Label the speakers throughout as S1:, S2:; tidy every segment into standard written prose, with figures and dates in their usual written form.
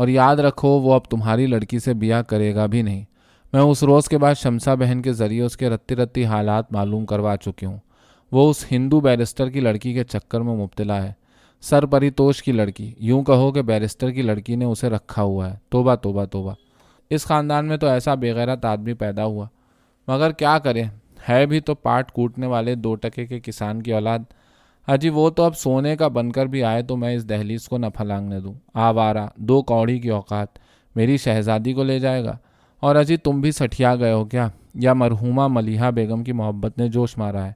S1: اور یاد رکھو وہ اب تمہاری لڑکی سے بیاہ کرے گا بھی نہیں۔ میں اس روز کے بعد شمسا بہن کے ذریعے اس کے رتی رتی حالات معلوم کروا چکی ہوں۔ وہ اس ہندو بیرسٹر کی لڑکی کے چکر میں مبتلا ہے، سر پریتوش کی لڑکی، یوں کہو کہ بیرسٹر کی لڑکی نے اسے رکھا ہوا ہے۔ توبہ توبہ توبہ، اس خاندان میں تو ایسا بے غیرت آدمی پیدا ہوا، مگر کیا کرے، ہے بھی تو پاٹ کوٹنے والے 2 ٹکے کے کسان کی اولاد۔ اجی وہ تو اب سونے کا بن کر بھی آئے تو میں اس دہلیز کو نہ پھلانگنے دوں۔ آوارہ، 2 کوڑی کی اوقات، میری شہزادی کو لے جائے گا۔ اور اجی تم بھی سٹھیا گئے ہو کیا، یا مرحومہ ملیحہ بیگم کی محبت نے جوش مارا ہے؟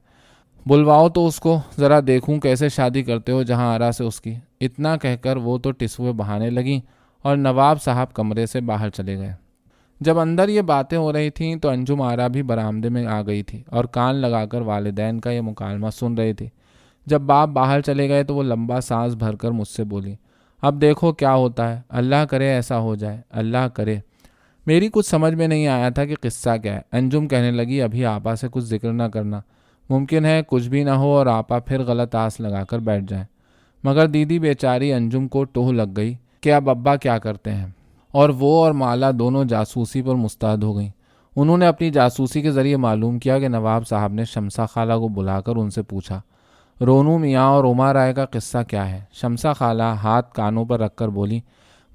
S1: بلواؤ تو اس کو، ذرا دیکھوں کیسے شادی کرتے ہو جہاں آرا سے اس کی۔ اتنا کہہ کر وہ تو ٹسوے بہانے لگیں اور نواب صاحب کمرے سے باہر چلے گئے۔ جب اندر یہ باتیں ہو رہی تھیں تو انجم آرا بھی برآمدے میں آ گئی تھی اور کان لگا کر والدین کا یہ مکالمہ سن رہی تھی۔ جب باپ باہر چلے گئے تو وہ لمبا سانس بھر کر مجھ سے بولی، اب دیکھو کیا ہوتا ہے، اللہ کرے ایسا ہو جائے، اللہ کرے۔ میری کچھ سمجھ میں نہیں آیا تھا کہ قصہ کیا ہے۔ انجم کہنے لگی، ابھی آپا سے کچھ ذکر نہ کرنا، ممکن ہے کچھ بھی نہ ہو اور آپا پھر غلط آس لگا کر بیٹھ جائیں۔ مگر دیدی بیچاری انجم کو ٹوہ لگ گئی کہ اب ابا کیا کرتے ہیں، اور وہ اور مالا دونوں جاسوسی پر مستعد ہو گئیں۔ انہوں نے اپنی جاسوسی کے ذریعے معلوم کیا کہ نواب صاحب نے شمسا خالہ کو بلا کر ان سے پوچھا، رونو میاں اور عما رائے کا قصہ کیا ہے؟ شمسا خالہ ہاتھ کانوں پر رکھ کر بولی،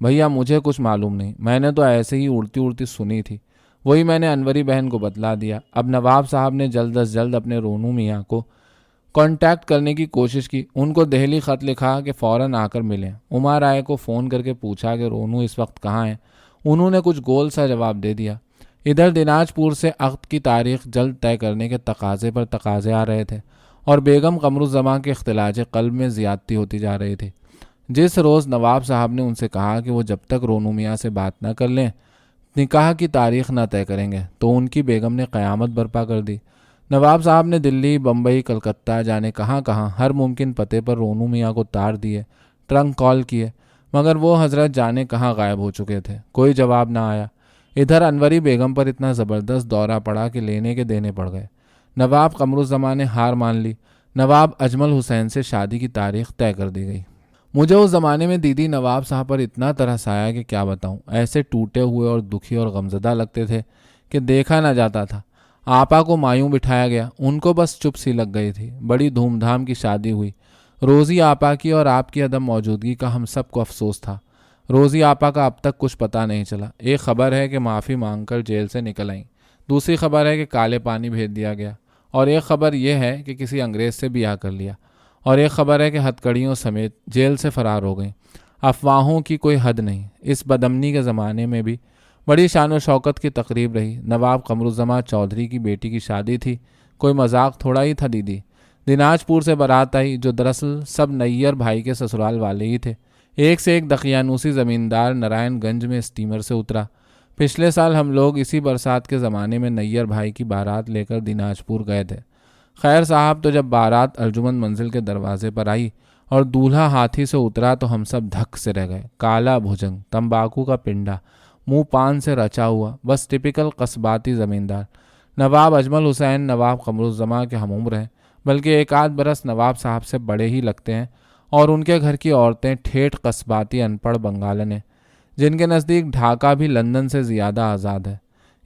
S1: بھیا مجھے کچھ معلوم نہیں، میں نے تو ایسے ہی اڑتی اڑتی سنی تھی، وہی میں نے انوری بہن کو بتلا دیا۔ اب نواب صاحب نے جلد از جلد اپنے رونو میاں کو کانٹیکٹ کرنے کی کوشش کی، ان کو دہلی خط لکھا کہ فوراً آ کر ملیں۔ عما رائے کو فون کر کے پوچھا کہ رونو اس وقت کہاں ہیں، انہوں نے کچھ گول سا جواب دے دیا۔ ادھر دیناج پور سے عقد کی تاریخ جلد طے کرنے کے تقاضے پر تقاضے آ رہے تھے اور بیگم قمر الزماں کے اختلاج قلب میں زیادتی ہوتی جا رہی تھی۔ جس روز نواب صاحب نے ان سے کہا کہ وہ جب تک رونو میاں سے بات نہ کر لیں نکاح کی تاریخ نہ طے کریں گے، تو ان کی بیگم نے قیامت برپا کر دی۔ نواب صاحب نے دلی، بمبئی، کلکتہ، جانے کہاں کہاں ہر ممکن پتے پر رونو میاں کو تار دیے، ٹرنک کال کیے، مگر وہ حضرت جانے کہاں غائب ہو چکے تھے، کوئی جواب نہ آیا۔ ادھر انوری بیگم پر اتنا زبردست دورہ پڑا کہ لینے کے دینے پڑ گئے۔ نواب قمر الزماں نے ہار مان لی، نواب اجمل حسین سے شادی کی تاریخ طے کر دی گئی۔ مجھے اس زمانے میں دیدی نواب صاحب پر اتنا ترس آیا کہ کیا بتاؤں، ایسے ٹوٹے ہوئے اور دکھی اور غمزدہ لگتے تھے کہ دیکھا نہ جاتا تھا۔ آپا کو مایوں بٹھایا گیا، ان کو بس چپ سی لگ گئی تھی۔ بڑی دھوم دھام کی شادی ہوئی۔ روزی آپا کی اور آپ کی عدم موجودگی کا ہم سب کو افسوس تھا۔ روزی آپا کا اب تک کچھ پتہ نہیں چلا۔ ایک خبر ہے کہ معافی مانگ کر جیل سے نکل آئیں، دوسری خبر ہے کہ کالے پانی بھیج دیا گیا، اور ایک خبر یہ ہے کہ کسی انگریز سے بیاہ کر لیا، اور ایک خبر ہے کہ ہتکڑیوں سمیت جیل سے فرار ہو گئیں۔ افواہوں کی کوئی حد نہیں۔ اس بدامنی کے زمانے میں بھی بڑی شان و شوکت کی تقریب رہی۔ نواب قمر الزماں چودھری کی بیٹی کی شادی تھی، کوئی مذاق تھوڑا ہی تھا دیدی۔ دیناج پور سے بارات آئی جو دراصل سب نیّر بھائی کے سسرال والے ہی تھے۔ ایک سے ایک دقیانوسی زمیندار نارائن گنج میں اسٹیمر سے اترا۔ پچھلے سال ہم لوگ اسی برسات کے زمانے میں نیّر بھائی کی بارات لے کر دیناج پور گئے تھے۔ خیر صاحب تو جب بارات ارجمند منزل کے دروازے پر آئی اور دولہا ہاتھی سے اترا تو ہم سب دھک سے رہ گئے۔ کالا بھجنگ، تمباکو کا پنڈا، منہ پان سے رچا ہوا، بس ٹپیکل قصباتی زمیندار۔ نواب اجمل حسین نواب قمر الزماں کے ہم عمر ہیں، بلکہ ایک آدھ برس نواب صاحب سے بڑے ہی لگتے ہیں، اور ان کے گھر کی عورتیں ٹھیٹھ قصباتی ان پڑھ بنگالن ہیں، جن کے نزدیک ڈھاکہ بھی لندن سے زیادہ آزاد ہے۔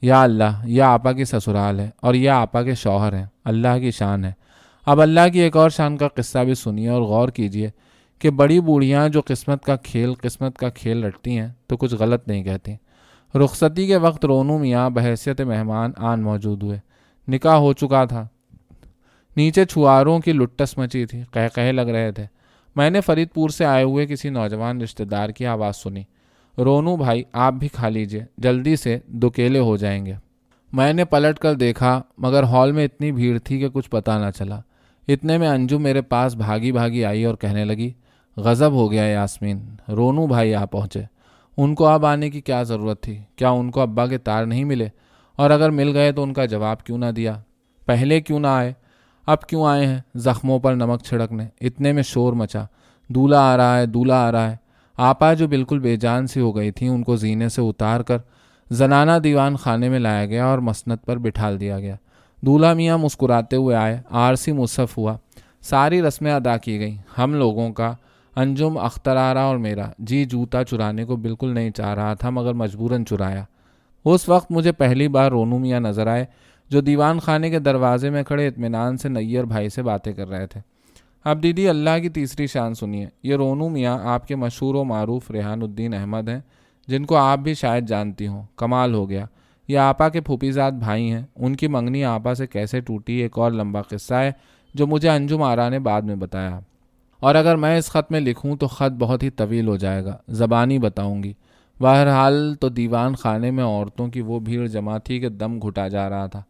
S1: یا اللہ، یہ آپا کی سسرال ہے اور یہ آپا کے شوہر ہیں، اللہ کی شان ہے۔ اب اللہ کی ایک اور شان کا قصہ بھی سنیے اور غور کیجیے کہ بڑی بوڑھیاں جو قسمت کا کھیل رٹتی ہیں تو کچھ غلط نہیں کہتی۔ رخصتی کے وقت رونو میاں بحیثیت مہمان آن موجود ہوئے۔ نکاح ہو چکا تھا۔ نیچے چھواروں کی لٹس مچی تھی، قہقہے لگ رہے تھے۔ میں نے فرید پور سے آئے ہوئے کسی نوجوان رشتہ دار کی آواز سنی، رونو بھائی آپ بھی کھا لیجئے، جلدی سے دکیلے ہو جائیں گے۔ میں نے پلٹ کر دیکھا مگر ہال میں اتنی بھیڑ تھی کہ کچھ پتہ نہ چلا۔ اتنے میں انجم میرے پاس بھاگی بھاگی آئی اور کہنے لگی، غضب ہو گیا یاسمین، رونو بھائی آ پہنچے۔ ان کو اب آنے کی کیا ضرورت تھی؟ کیا ان کو ابا کے تار نہیں ملے؟ اور اگر مل گئے تو ان کا جواب کیوں نہ دیا؟ پہلے کیوں نہ آئے؟ اب کیوں آئے ہیں زخموں پر نمک چھڑکنے؟ اتنے میں شور مچا، دولہا آ رہا ہے، دولہا آ رہا ہے۔ آپا جو بالکل بے جان سی ہو گئی تھیں ان کو زینے سے اتار کر زنانہ دیوان خانے میں لایا گیا اور مسند پر بٹھال دیا گیا۔ دولہا میاں مسکراتے ہوئے آئے، عارضی مصحف ہوا، ساری رسمیں ادا کی گئیں۔ ہم لوگوں کا انجم، اخترارہ اور میرا جی جوتا چرانے کو بالکل نہیں چاہ رہا تھا، مگر مجبوراً چرایا۔ اس وقت مجھے پہلی بار رونو میاں نظر آئے، جو دیوان خانے کے دروازے میں کھڑے اطمینان سے نیر بھائی سے باتیں کر رہے تھے۔ اب دیدی اللہ کی تیسری شان سنیے، یہ رونو میاں آپ کے مشہور و معروف ریحان الدین احمد ہیں، جن کو آپ بھی شاید جانتی ہوں۔ کمال ہو گیا، یہ آپا کے پھوپھی زاد بھائی ہیں۔ ان کی منگنی آپا سے کیسے ٹوٹی ایک اور لمبا قصہ ہے جو مجھے انجم آرا نے بعد میں بتایا، اور اگر میں اس خط میں لکھوں تو خط بہت ہی طویل ہو جائے گا، زبانی بتاؤں گی۔ بہرحال تو دیوان خانے میں عورتوں کی وہ بھیڑ جمع تھی کہ دم گھٹا جا رہا تھا۔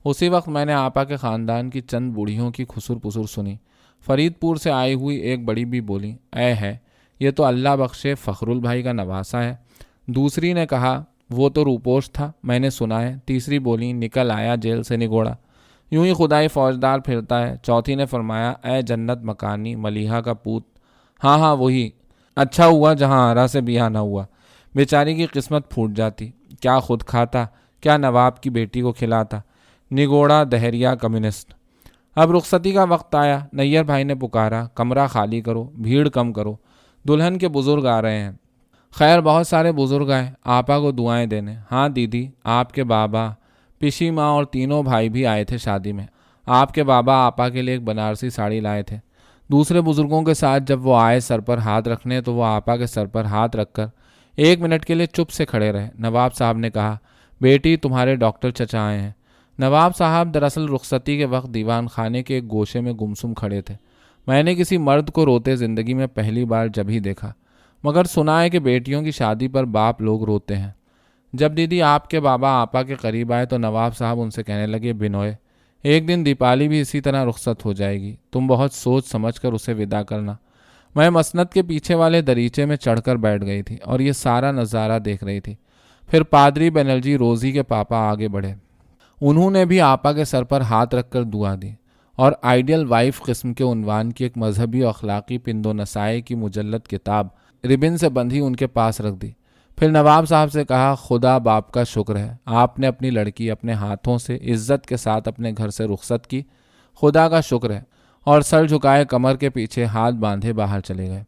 S1: اسی وقت میں نے آپا کے خاندان کی چند بوڑھیوں کی خسر پسر سنی۔ فرید پور سے آئی ہوئی ایک بڑی بھی بولی، اے ہے، یہ تو اللہ بخشے فخر البھائی کا نواسا ہے۔ دوسری نے کہا، وہ تو روپوش تھا، میں نے سنا ہے۔ تیسری بولی، نکل آیا جیل سے نگوڑا، یوں ہی خدائی فوجدار پھرتا ہے۔ چوتھی نے فرمایا، اے جنت مکانی ملیحہ کا پوت، ہاں ہاں وہی، اچھا ہوا جہاں آرا سے بیاہ نہ ہوا، بیچاری کی قسمت پھوٹ جاتی، کیا خود کھاتا، کیا نواب کی بیٹی کو کھلاتا، نگوڑا دہریا کمیونسٹ۔ اب رخصتی کا وقت آیا، نیر بھائی نے پکارا، کمرہ خالی کرو، بھیڑ کم کرو، دلہن کے بزرگ آ رہے ہیں۔ خیر بہت سارے بزرگ آئے آپا کو دعائیں دینے۔ ہاں دیدی، آپ کے بابا، پشی ماں اور تینوں بھائی بھی آئے تھے شادی میں۔ آپ کے بابا آپا کے لیے ایک بنارسی ساڑی لائے تھے۔ دوسرے بزرگوں کے ساتھ جب وہ آئے سر پر ہاتھ رکھنے تو وہ آپا کے سر پر ہاتھ رکھ کر 1 منٹ کے لیے چپ سے کھڑے رہے۔ نواب صاحب نے کہا، بیٹی تمہارے ڈاکٹر چچا آئے ہیں۔ نواب صاحب دراصل رخصتی کے وقت دیوان خانے کے ایک گوشے میں گمسم کھڑے تھے۔ میں نے کسی مرد کو روتے زندگی میں پہلی بار جب ہی دیکھا، مگر سنا ہے کہ بیٹیوں کی شادی پر باپ لوگ روتے ہیں۔ جب دیدی آپ کے بابا آپا کے قریب آئے تو نواب صاحب ان سے کہنے لگے، بنوئے، ایک دن دیپالی بھی اسی طرح رخصت ہو جائے گی، تم بہت سوچ سمجھ کر اسے ودا کرنا۔ میں مسند کے پیچھے والے دریچے میں چڑھ کر بیٹھ گئی تھی اور یہ سارا نظارہ دیکھ رہی تھی۔ پھر پادری بنرجی روزی کے پاپا آگے بڑھے، انہوں نے بھی آپا کے سر پر ہاتھ رکھ کر دعا دی اور آئیڈیل وائف قسم کے عنوان کی ایک مذہبی و اخلاقی پند و نسائی کی مجلد کتاب ربن سے بندھی ان کے پاس رکھ دی۔ پھر نواب صاحب سے کہا، خدا باپ کا شکر ہے، آپ نے اپنی لڑکی اپنے ہاتھوں سے عزت کے ساتھ اپنے گھر سے رخصت کی، خدا کا شکر ہے۔ اور سر جھکائے کمر کے پیچھے ہاتھ باندھے باہر چلے گئے۔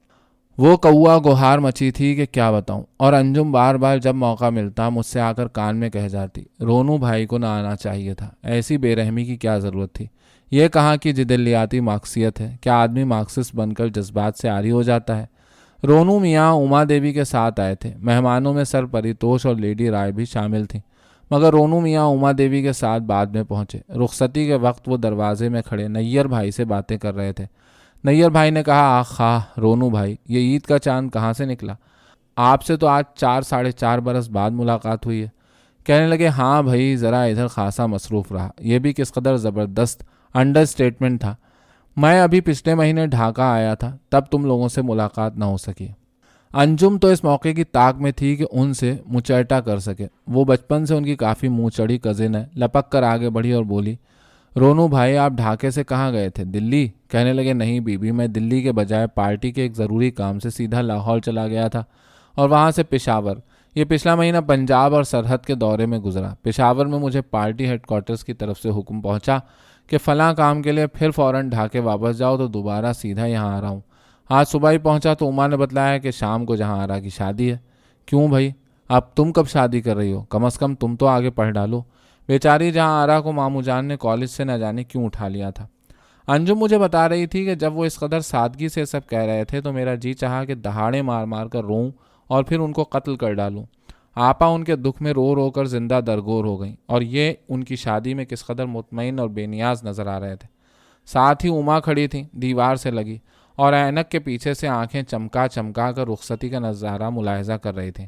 S1: وہ کوا گوہار مچی تھی کہ کیا بتاؤں، اور انجم بار بار جب موقع ملتا مجھ سے آ کر کان میں کہہ جاتی، رونو بھائی کو نہ آنا چاہیے تھا، ایسی بے رحمی کی کیا ضرورت تھی۔ یہ کہاں کہ جدلیاتی مارکسیت ہے، کیا آدمی مارکسسٹ بن کر جذبات سے عاری ہو جاتا ہے۔ رونو میاں اما دیوی کے ساتھ آئے تھے، مہمانوں میں سر پریتوش اور لیڈی رائے بھی شامل تھیں، مگر رونو میاں اما دیوی کے ساتھ بعد میں پہنچے۔ رخصتی کے وقت وہ دروازے میں کھڑے نیر بھائی سے باتیں کر رہے تھے۔ نیر بھائی نے کہا، آخا رونو بھائی، یہ عید کا چاند کہاں سے نکلا؟ آپ سے تو آج 4 ساڑھے 4 برس بعد ملاقات ہوئی ہے۔ کہنے لگے، ہاں بھائی، ذرا ادھر خاصا مصروف رہا۔ یہ بھی کس قدر زبردست انڈر اسٹیٹمنٹ تھا، میں ابھی پچھلے مہینے ڈھاکہ آیا تھا، تب تم لوگوں سے ملاقات نہ ہو سکی۔ انجم تو اس موقع کی طاق میں تھی کہ ان سے مچرٹا کر سکے، وہ بچپن سے ان کی کافی منہ چڑھی کزن ہے۔ لپک کر آگے بڑھی اور بولی، رونو بھائی، آپ ڈھاکے سے کہاں گئے تھے؟ دلی؟ کہنے لگے، نہیں بی بی، میں دلی کے بجائے پارٹی کے ایک ضروری کام سے سیدھا لاہور چلا گیا تھا اور وہاں سے پشاور۔ یہ پچھلا مہینہ پنجاب اور سرحد کے دورے میں گزرا۔ پشاور میں مجھے پارٹی ہیڈ کوارٹرز کی طرف سے حکم پہنچا کہ فلاں کام کے لیے پھر فوراً ڈھاکے واپس جاؤ، تو دوبارہ سیدھا یہاں آ رہا ہوں۔ آج صبح ہی پہنچا تو اما نے بتلایا کہ شام کو جہاں آرا کی شادی ہے۔ کیوں بھائی، اب تم کب شادی کر رہی ہو؟ کم از کم تم تو آگے پڑھ ڈالو۔ بیچاری جہاں آرا کو ماموں جان نے کالج سے نہ جانے کیوں اٹھا لیا تھا۔ انجم مجھے بتا رہی تھی کہ جب وہ اس قدر سادگی سے سب کہہ رہے تھے تو میرا جی چاہا کہ دہاڑے مار مار کر روؤں اور پھر ان کو قتل کر ڈالوں۔ آپا ان کے دکھ میں رو رو کر زندہ درگور ہو گئیں، اور یہ ان کی شادی میں کس قدر مطمئن اور بے نیاز نظر آ رہے تھے۔ ساتھ ہی اما کھڑی تھیں، دیوار سے لگی، اور اینک کے پیچھے سے آنکھیں چمکا چمکا کر رخصتی کا نظارہ ملاحظہ کر رہی تھیں۔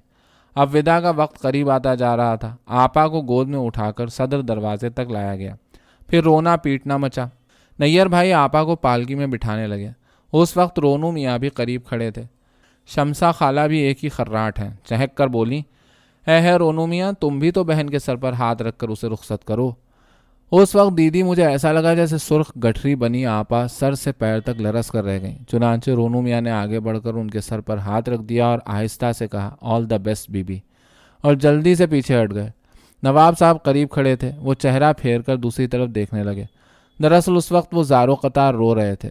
S1: اب ودا کا وقت قریب آتا جا رہا تھا۔ آپا کو گود میں اٹھا کر صدر دروازے تک لایا گیا، پھر رونا پیٹنا مچا۔ نیر بھائی آپا کو پالکی میں بٹھانے لگے۔ اس وقت رونو میاں بھی قریب کھڑے تھے۔ شمسا خالہ بھی ایک ہی خراٹ ہیں، چہک کر بولی، ہے رونو میاں، تم بھی تو بہن کے سر پر ہاتھ رکھ کر اسے رخصت کرو۔ اس وقت دیدی مجھے ایسا لگا جیسے سرخ گٹھری بنی آپا سر سے پیر تک لرس کر رہ گئیں۔ چنانچہ رونو میاں نے آگے بڑھ کر ان کے سر پر ہاتھ رکھ دیا اور آہستہ سے کہا، آل دا بیسٹ بی بی، اور جلدی سے پیچھے ہٹ گئے۔ نواب صاحب قریب کھڑے تھے، وہ چہرہ پھیر کر دوسری طرف دیکھنے لگے۔ دراصل اس وقت وہ زارو قطار رو رہے تھے